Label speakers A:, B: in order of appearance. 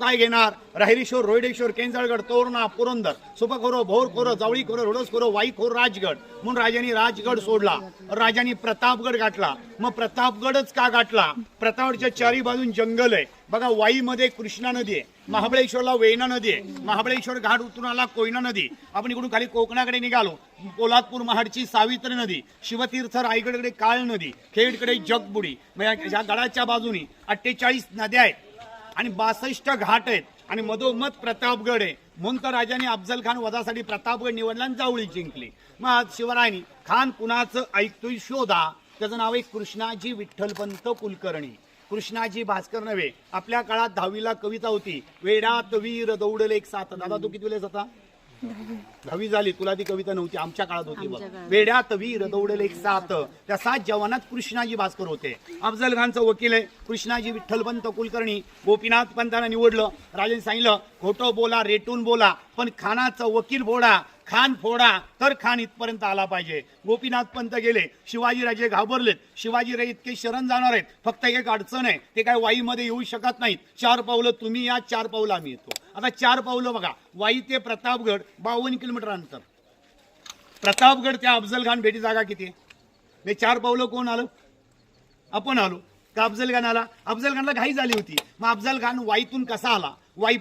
A: काय घेणार? राहिरीश्वर, रोहिडेश्वर, केंजळगड, तोरणा, पुरंदर, सुपखोर, भोरखोर, जावळीखोर, रोडसखोर, वाईखोर, राजगड. म्हणून राजांनी राजगड सोडला, राजांनी प्रतापगड गाठला. मग प्रतापगडच का गाठला? प्रतापगडच्या चारी बाजून जंगल आहे बघा. वाईमध्ये कृष्णा नदी आहे, महाबळेश्वरला वेणा नदी आहे, महाबळेश्वर घाट उतरून आला कोयना नदी. आपण इकडून खाली कोकणाकडे निघालो, पोलादपूर महाडची सावित्री नदी, शिवतीर्थ रायगडकडे काळ नदी, खेडकडे जगबुडी. या गडाच्या बाजूनी 48 नद्या आहेत आणि 62 घाट आहेत आणि मधोमध प्रतापगड आहे. म्हणून तर राजाने अफजल खान वधासाठी प्रतापगड निवडला आणि जावळी जिंकली. मग शिवरायांनी खान कुणाचं ऐकतोय शोधा. त्याचं नाव आहे कृष्णाजी विठ्ठलपंत कुलकर्णी. कृष्णाजी भास्कर नव्हे. आपल्या काळात 10वीला कविता होती, वेडात वीर दौडले एक साथ. दादा तू किती वेळेस होता? 10वी झाली, तुला ती कविता नव्हती, आमच्या काळात होती बघ. वेड्यात वीर दौडले एक साथ. त्या 7 जवानात कृष्णाजी भास्कर होते. अफजल खानचा वकील आहे कृष्णाजी विठ्ठलपंत कुलकर्णी. गोपीनाथ पंतांना निवडलं. राजांनी सांगितलं खोटं बोला, रेटून बोला, पण खानाचं वकील फोडा, खान फोडा तर खान इथपर्यंत आला पाहिजे. गोपीनाथ पंत गेले, शिवाजीराजे घाबरलेत. शिवाजीराजे इतके शरण जाणार आहेत, फक्त एक अडचण आहे, ते काय वाईमध्ये येऊ शकत नाहीत. 4 पावलं तुम्ही या, 4 पावलं आम्ही येतो. आता 4 पावलं बघा, वाई ते प्रतापगड 52 किलोमीटर अंतर. प्रतापगड त्या अफजल खान भेटी जागा किती? 4 पावलं कोण आलं? आपण आलो का? अफजल खान आला? अफजल खानला घाई झाली होती. मग अफजल खान वाईतून कसा आला? वाई